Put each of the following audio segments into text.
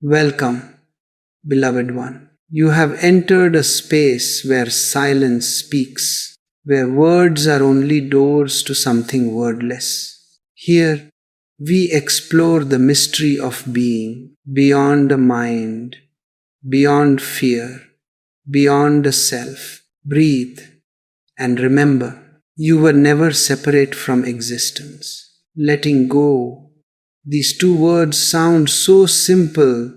Welcome, beloved one. You have entered a space where silence speaks, where words are only doors to something wordless. Here, we explore the mystery of being, beyond a mind, beyond fear, beyond a self. Breathe and remember, you were never separate from existence. Letting go. These two words sound so simple,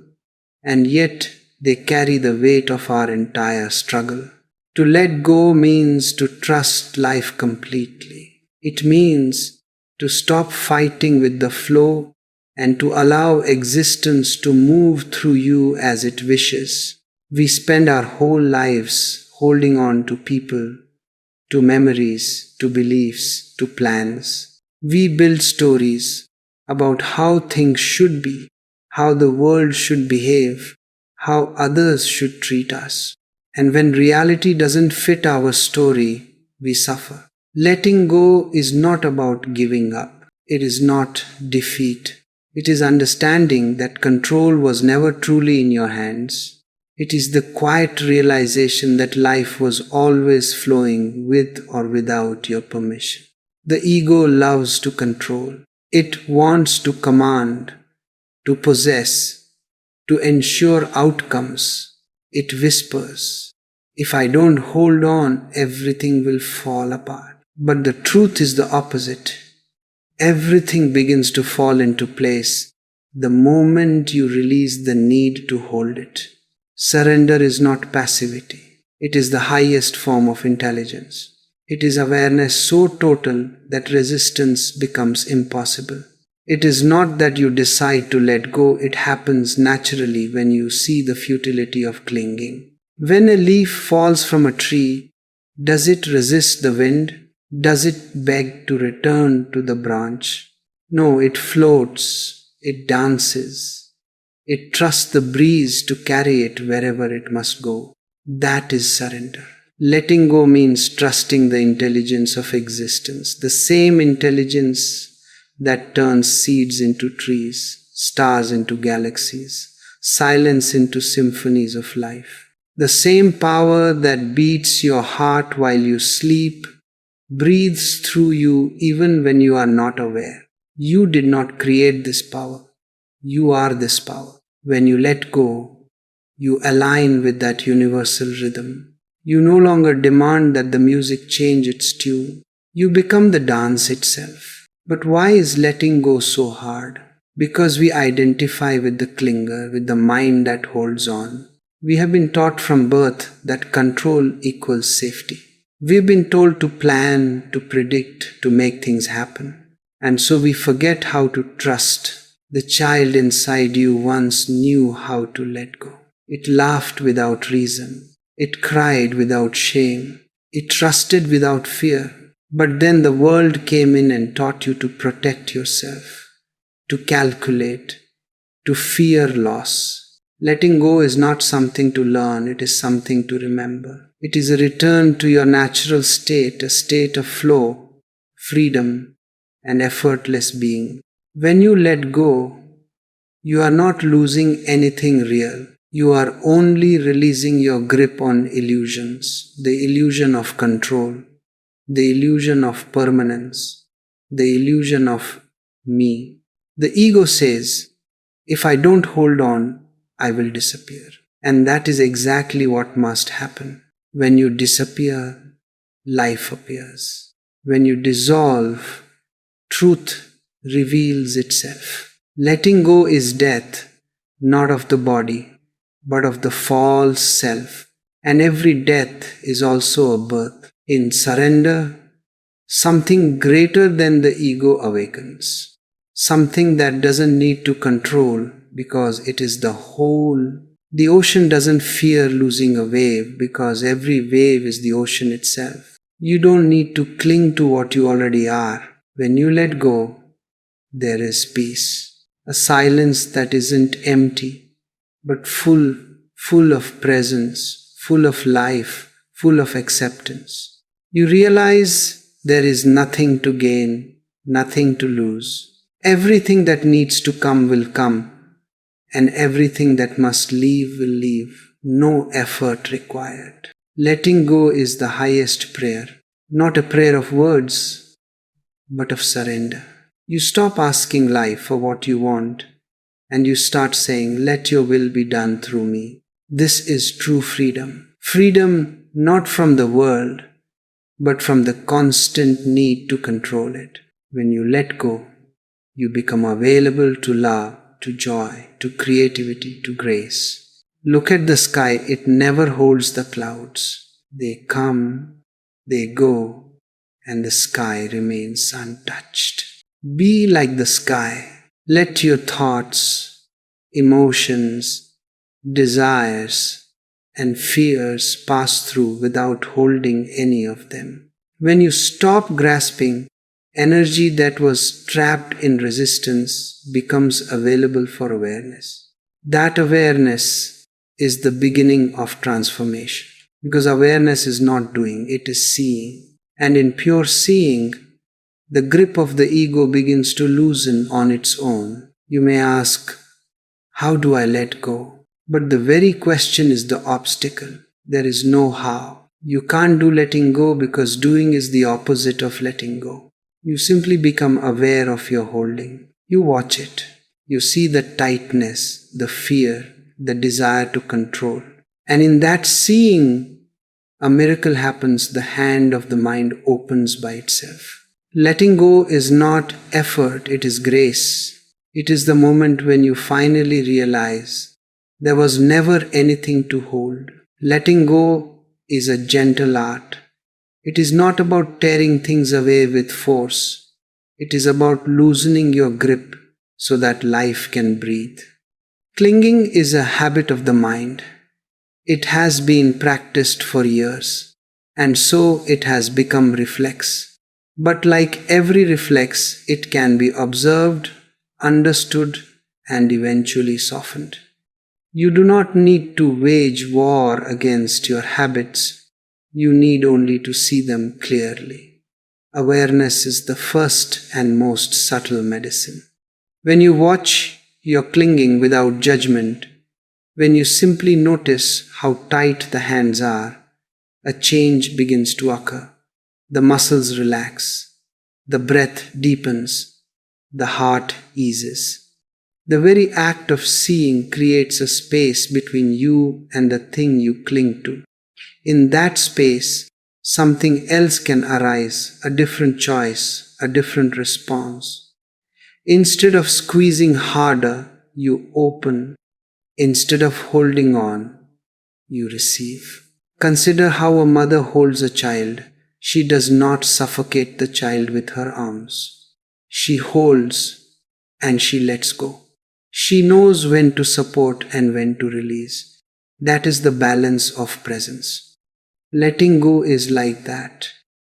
and yet they carry the weight of our entire struggle. To let go means to trust life completely. It means to stop fighting with the flow and to allow existence to move through you as it wishes. We spend our whole lives holding on to people, to memories, to beliefs, to plans. We build stories about how things should be, how the world should behave, how others should treat us. And when reality doesn't fit our story, we suffer. Letting go is not about giving up. It is not defeat. It is understanding that control was never truly in your hands. It is the quiet realization that life was always flowing with or without your permission. The ego loves to control. It wants to command, to possess, to ensure outcomes. It whispers, if I don't hold on, everything will fall apart. But the truth is the opposite. Everything begins to fall into place the moment you release the need to hold it. Surrender is not passivity. It is the highest form of intelligence. It is awareness so total that resistance becomes impossible. It is not that you decide to let go, it happens naturally when you see the futility of clinging. When a leaf falls from a tree, does it resist the wind? Does it beg to return to the branch? No, it floats, it dances. It trusts the breeze to carry it wherever it must go. That is surrender. Letting go means trusting the intelligence of existence, the same intelligence that turns seeds into trees, stars into galaxies, silence into symphonies of life. The same power that beats your heart while you sleep, breathes through you even when you are not aware. You did not create this power. You are this power. When you let go, you align with that universal rhythm. You no longer demand that the music change its tune. You become the dance itself. But why is letting go so hard? Because we identify with the clinger, with the mind that holds on. We have been taught from birth that control equals safety. We've been told to plan, to predict, to make things happen. And so we forget how to trust. The child inside you once knew how to let go. It laughed without reason. It cried without shame. It trusted without fear. But then the world came in and taught you to protect yourself, to calculate, to fear loss. Letting go is not something to learn, it is something to remember. It is a return to your natural state, a state of flow, freedom, and effortless being. When you let go, you are not losing anything real. You are only releasing your grip on illusions, the illusion of control, the illusion of permanence, the illusion of me. The ego says, if I don't hold on, I will disappear. And that is exactly what must happen. When you disappear, life appears. When you dissolve, truth reveals itself. Letting go is death, not of the body, but of the false self. And every death is also a birth. In surrender, something greater than the ego awakens. Something that doesn't need to control because it is the whole. The ocean doesn't fear losing a wave because every wave is the ocean itself. You don't need to cling to what you already are. When you let go, there is peace. A silence that isn't empty, but full of presence, full of life, full of acceptance. You realize there is nothing to gain, nothing to lose. Everything that needs to come will come. and everything that must leave will leave. No effort required. Letting go is the highest prayer, not a prayer of words, but of surrender. You stop asking life for what you want, and you start saying, "Let your will be done through me." This is true freedom. Freedom not from the world, but from the constant need to control it. When you let go, you become available to love, to joy, to creativity, to grace. Look at the sky, it never holds the clouds. They come, they go, and the sky remains untouched. Be like the sky. Let your thoughts, emotions, desires, and fears pass through without holding any of them. When you stop grasping, energy that was trapped in resistance becomes available for awareness. That awareness is the beginning of transformation, because awareness is not doing, it is seeing. And in pure seeing, the grip of the ego begins to loosen on its own. You may ask, how do I let go? But the very question is the obstacle. There is no how. You can't do letting go because doing is the opposite of letting go. You simply become aware of your holding. You watch it. You see the tightness, the fear, the desire to control. And in that seeing, a miracle happens. The hand of the mind opens by itself. Letting go is not effort, it is grace. It is the moment when you finally realize there was never anything to hold. Letting go is a gentle art. It is not about tearing things away with force. It is about loosening your grip so that life can breathe. Clinging is a habit of the mind. It has been practiced for years, and so it has become reflex. But like every reflex, it can be observed, understood, and eventually softened. You do not need to wage war against your habits. You need only to see them clearly. Awareness is the first and most subtle medicine. When you watch your clinging without judgment, when you simply notice how tight the hands are, a change begins to occur. The muscles relax, the breath deepens, the heart eases. The very act of seeing creates a space between you and the thing you cling to. In that space, something else can arise, a different choice, a different response. Instead of squeezing harder, you open. Instead of holding on, you receive. Consider how a mother holds a child. She does not suffocate the child with her arms. She holds and she lets go. She knows when to support and when to release. That is the balance of presence. Letting go is like that.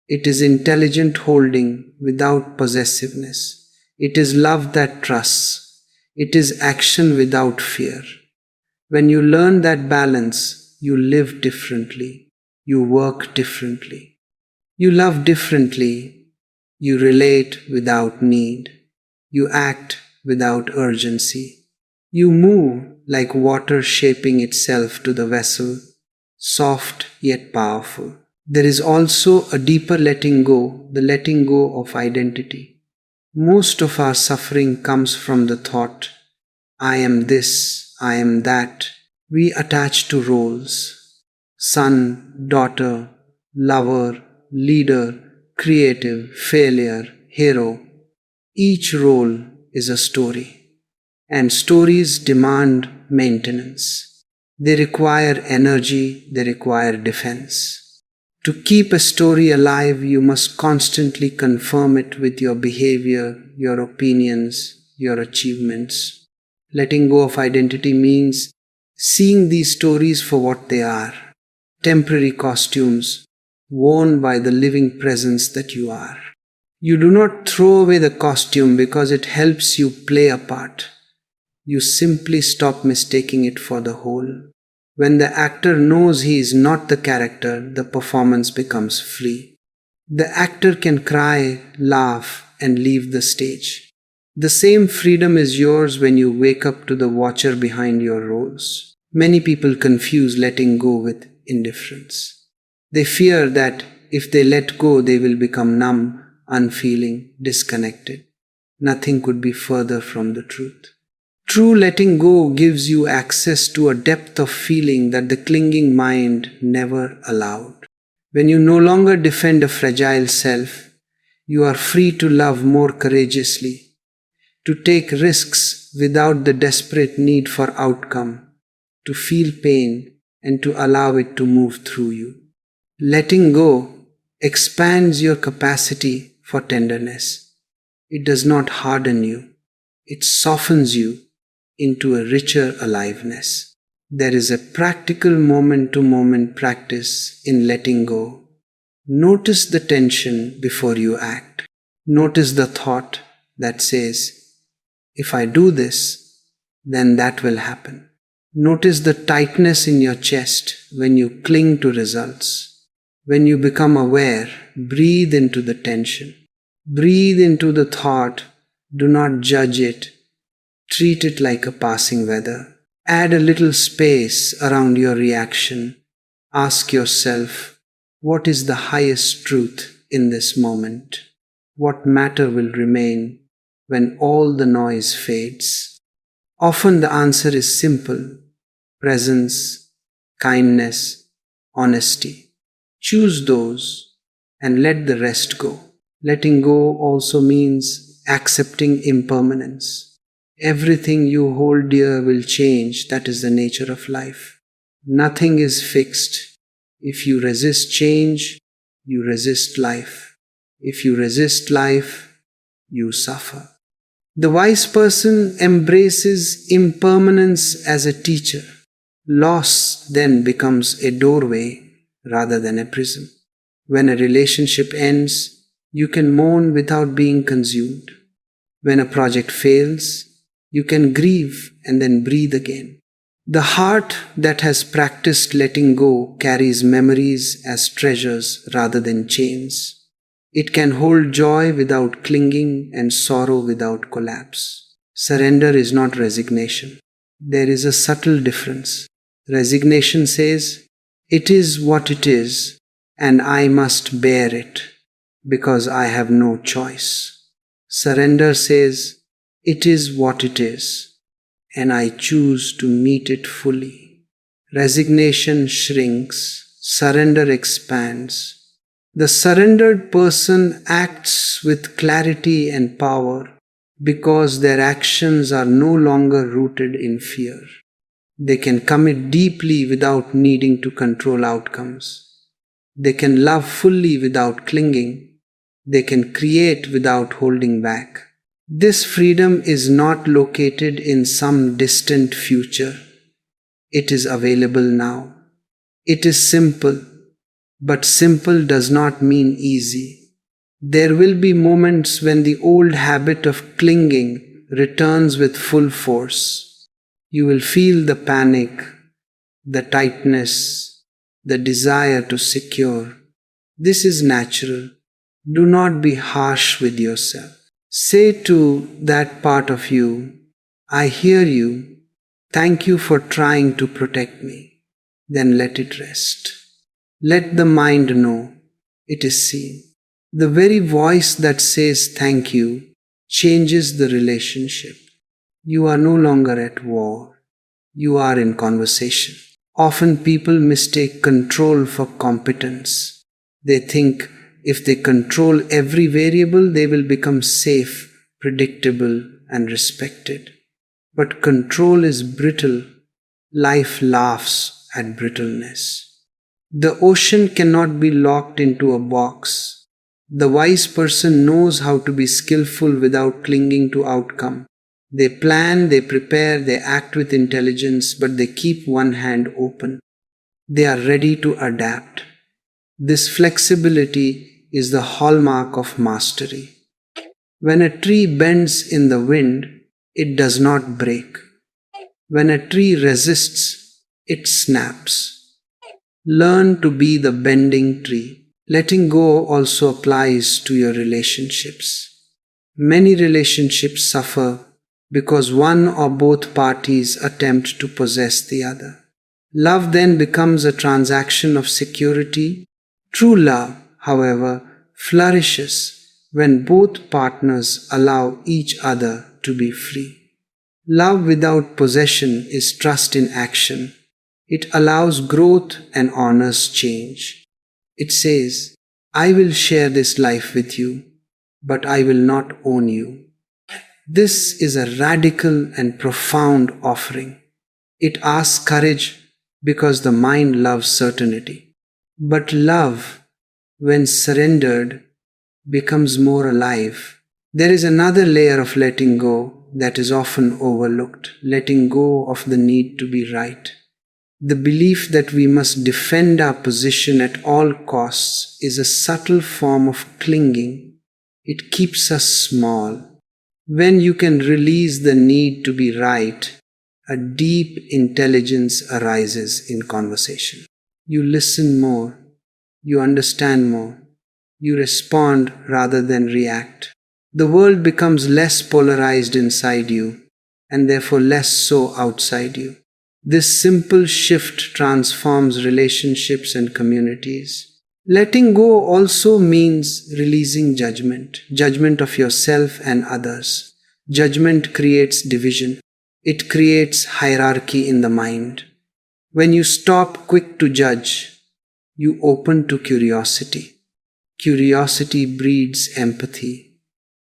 It is intelligent holding without possessiveness. It is love that trusts. It is action without fear. When you learn that balance, you live differently. You work differently. You love differently. You relate without need. You act without urgency. You move like water shaping itself to the vessel, soft yet powerful. There is also a deeper letting go, the letting go of identity. Most of our suffering comes from the thought, I am this, I am that. We attach to roles: son, daughter, lover, leader, creative, failure, hero. Each role is a story, and stories demand maintenance. They require energy, they require defense. To keep a story alive, you must constantly confirm it with your behavior, your opinions, your achievements. Letting go of identity means seeing these stories for what they are: temporary costumes worn by the living presence that you are. You do not throw away the costume because it helps you play a part. You simply stop mistaking it for the whole. When the actor knows he is not the character, the performance becomes free. The actor can cry, laugh, and leave the stage. The same freedom is yours when you wake up to the watcher behind your roles. Many people confuse letting go with indifference. They fear that if they let go, they will become numb, unfeeling, disconnected. Nothing could be further from the truth. True letting go gives you access to a depth of feeling that the clinging mind never allowed. When you no longer defend a fragile self, you are free to love more courageously, to take risks without the desperate need for outcome, to feel pain and to allow it to move through you. Letting go expands your capacity for tenderness. It does not harden you. It softens you into a richer aliveness. There is a practical moment-to-moment practice in letting go. Notice the tension before you act. Notice the thought that says, if I do this, then that will happen. Notice the tightness in your chest when you cling to results. When you become aware, breathe into the tension. Breathe into the thought. Do not judge it. Treat it like a passing weather. Add a little space around your reaction. Ask yourself, what is the highest truth in this moment? What matter will remain when all the noise fades? Often the answer is simple: presence, kindness, honesty. Choose those and let the rest go. Letting go also means accepting impermanence. Everything you hold dear will change. That is the nature of life. Nothing is fixed. If you resist change, you resist life. If you resist life, you suffer. The wise person embraces impermanence as a teacher. Loss then becomes a doorway rather than a prison. When a relationship ends, you can mourn without being consumed. When a project fails, you can grieve and then breathe again. The heart that has practiced letting go carries memories as treasures rather than chains. It can hold joy without clinging and sorrow without collapse. Surrender is not resignation. There is a subtle difference. Resignation says, it is what it is, and I must bear it because I have no choice. Surrender says, it is what it is, and I choose to meet it fully. Resignation shrinks, surrender expands. The surrendered person acts with clarity and power because their actions are no longer rooted in fear. They can commit deeply without needing to control outcomes. They can love fully without clinging. They can create without holding back. This freedom is not located in some distant future. It is available now. It is simple, but simple does not mean easy. There will be moments when the old habit of clinging returns with full force. You will feel the panic, the tightness, the desire to secure. This is natural. Do not be harsh with yourself. Say to that part of you, I hear you. Thank you for trying to protect me. Then let it rest. Let the mind know it is seen. The very voice that says thank you changes the relationship. You are no longer at war. You are in conversation. Often people mistake control for competence. They think if they control every variable, they will become safe, predictable, and respected. But control is brittle. Life laughs at brittleness. The ocean cannot be locked into a box. The wise person knows how to be skillful without clinging to outcome. They plan, they prepare, they act with intelligence, but they keep one hand open. They are ready to adapt. This flexibility is the hallmark of mastery. When a tree bends in the wind, it does not break. When a tree resists, it snaps. Learn to be the bending tree. Letting go also applies to your relationships. Many relationships suffer because one or both parties attempt to possess the other. Love then becomes a transaction of security. True love, however, flourishes when both partners allow each other to be free. Love without possession is trust in action. It allows growth and honors change. It says, I will share this life with you, but I will not own you. This is a radical and profound offering. It asks courage because the mind loves certainty. But love, when surrendered, becomes more alive. There is another layer of letting go that is often overlooked, letting go of the need to be right. The belief that we must defend our position at all costs is a subtle form of clinging. It keeps us small. When you can release the need to be right, a deep intelligence arises in conversation. You listen more, you understand more, you respond rather than react. The world becomes less polarized inside you and therefore less so outside you. This simple shift transforms relationships and communities. Letting go also means releasing judgment of yourself and others. Judgment creates division. It creates hierarchy in the mind. When you stop quick to judge, you open to curiosity. Curiosity breeds empathy.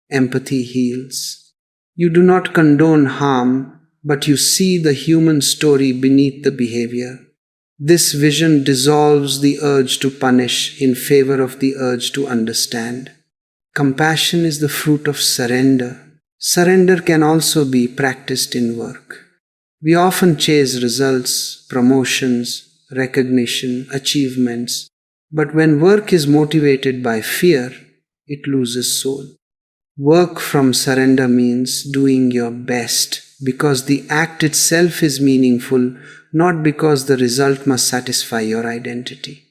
Empathy heals. You do not condone harm, but you see the human story beneath the behavior. This vision dissolves the urge to punish in favor of the urge to understand. Compassion is the fruit of surrender. Surrender can also be practiced in work. We often chase results, promotions, recognition, achievements, but when work is motivated by fear, it loses soul. Work from surrender means doing your best because the act itself is meaningful, not because the result must satisfy your identity.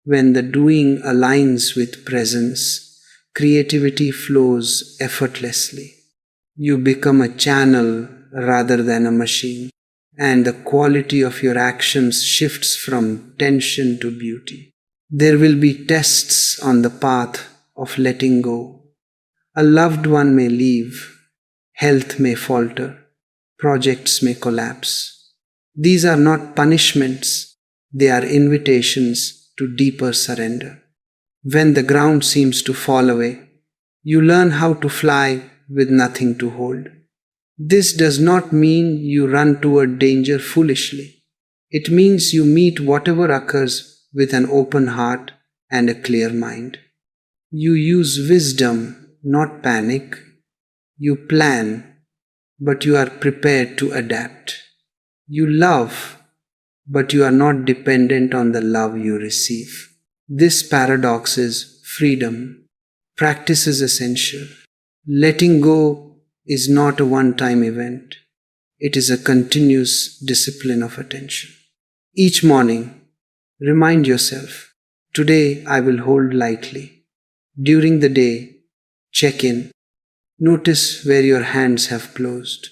When the doing aligns with presence, creativity flows effortlessly. You become a channel rather than a machine, and the quality of your actions shifts from tension to beauty. There will be tests on the path of letting go. A loved one may leave, health may falter, projects may collapse. These are not punishments, they are invitations to deeper surrender. When the ground seems to fall away, you learn how to fly with nothing to hold. This does not mean you run toward danger foolishly. It means you meet whatever occurs with an open heart and a clear mind. You use wisdom, not panic. You plan, but you are prepared to adapt. You love, but you are not dependent on the love you receive. This paradox is freedom. Practice is essential. Letting go is not a one-time event. It is a continuous discipline of attention. Each morning, remind yourself, today I will hold lightly. During the day, check in. Notice where your hands have closed.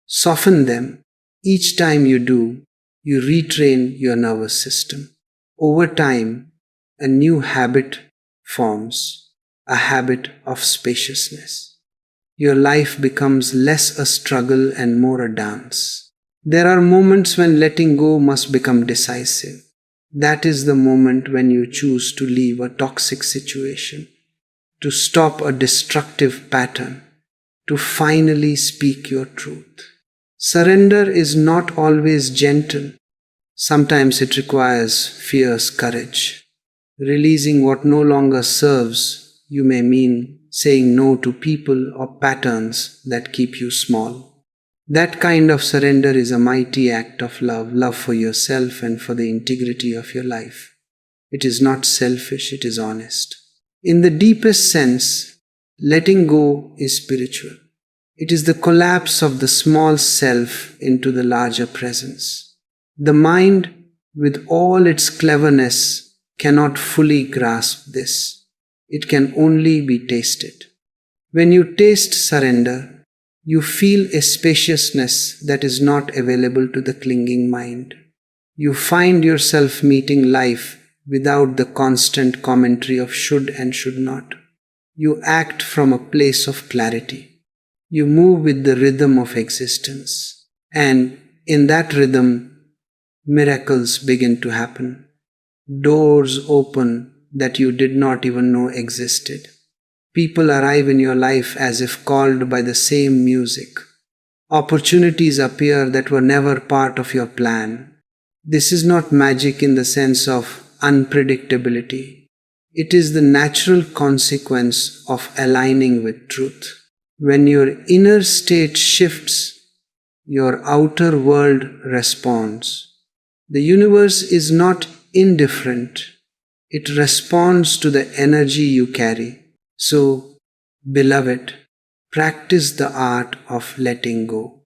Soften them. Each time you do, you retrain your nervous system. Over time, a new habit forms, a habit of spaciousness. Your life becomes less a struggle and more a dance. There are moments when letting go must become decisive. That is the moment when you choose to leave a toxic situation, to stop a destructive pattern, to finally speak your truth. Surrender is not always gentle. Sometimes it requires fierce courage. Releasing what no longer serves you may mean saying no to people or patterns that keep you small. That kind of surrender is a mighty act of love for yourself and for the integrity of your life. It is not selfish, it is honest. In the deepest sense, letting go is spiritual. It is the collapse of the small self into the larger presence. The mind, with all its cleverness, cannot fully grasp this. It can only be tasted. When you taste surrender, you feel a spaciousness that is not available to the clinging mind. You find yourself meeting life without the constant commentary of should and should not. You act from a place of clarity. You move with the rhythm of existence. And in that rhythm, miracles begin to happen. Doors open that you did not even know existed. People arrive in your life as if called by the same music. Opportunities appear that were never part of your plan. This is not magic in the sense of unpredictability. It is the natural consequence of aligning with truth. When your inner state shifts, your outer world responds. The universe is not indifferent. It responds to the energy you carry. So, beloved, practice the art of letting go.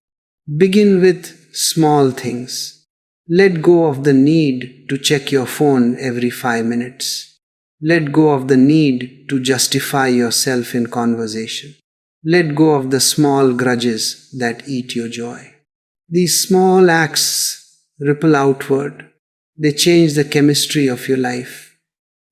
Begin with small things. Let go of the need to check your phone every 5 minutes. Let go of the need to justify yourself in conversation. Let go of the small grudges that eat your joy. These small acts ripple outward. They change the chemistry of your life.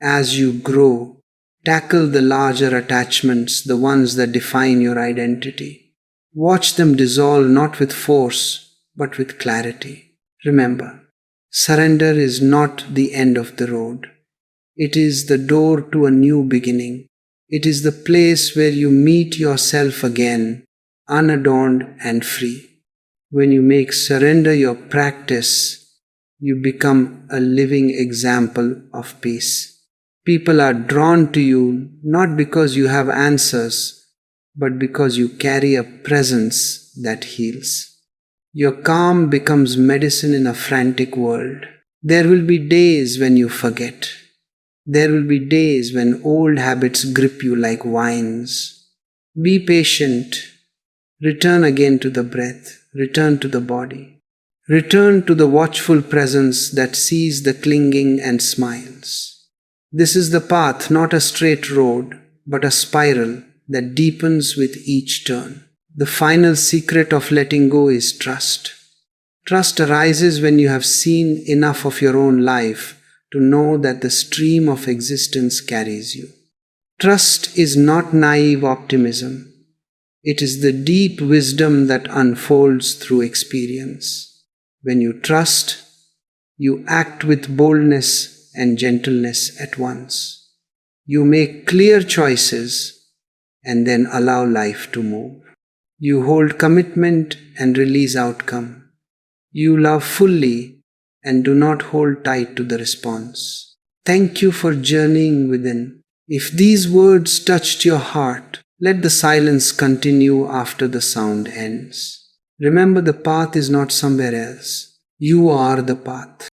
As you grow, tackle the larger attachments, the ones that define your identity. Watch them dissolve not with force, but with clarity. Remember, surrender is not the end of the road. It is the door to a new beginning. It is the place where you meet yourself again, unadorned and free. When you make surrender your practice, you become a living example of peace. People are drawn to you not because you have answers, but because you carry a presence that heals. Your calm becomes medicine in a frantic world. There will be days when you forget. There will be days when old habits grip you like vines. Be patient. Return again to the breath. Return to the body. Return to the watchful presence that sees the clinging and smiles. This is the path, not a straight road, but a spiral that deepens with each turn. The final secret of letting go is trust. Trust arises when you have seen enough of your own life to know that the stream of existence carries you. Trust is not naive optimism. It is the deep wisdom that unfolds through experience. When you trust, you act with boldness and gentleness at once. You make clear choices and then allow life to move. You hold commitment and release outcome. You love fully and do not hold tight to the response. Thank you for journeying within. If these words touched your heart, let the silence continue after the sound ends. Remember, the path is not somewhere else. You are the path.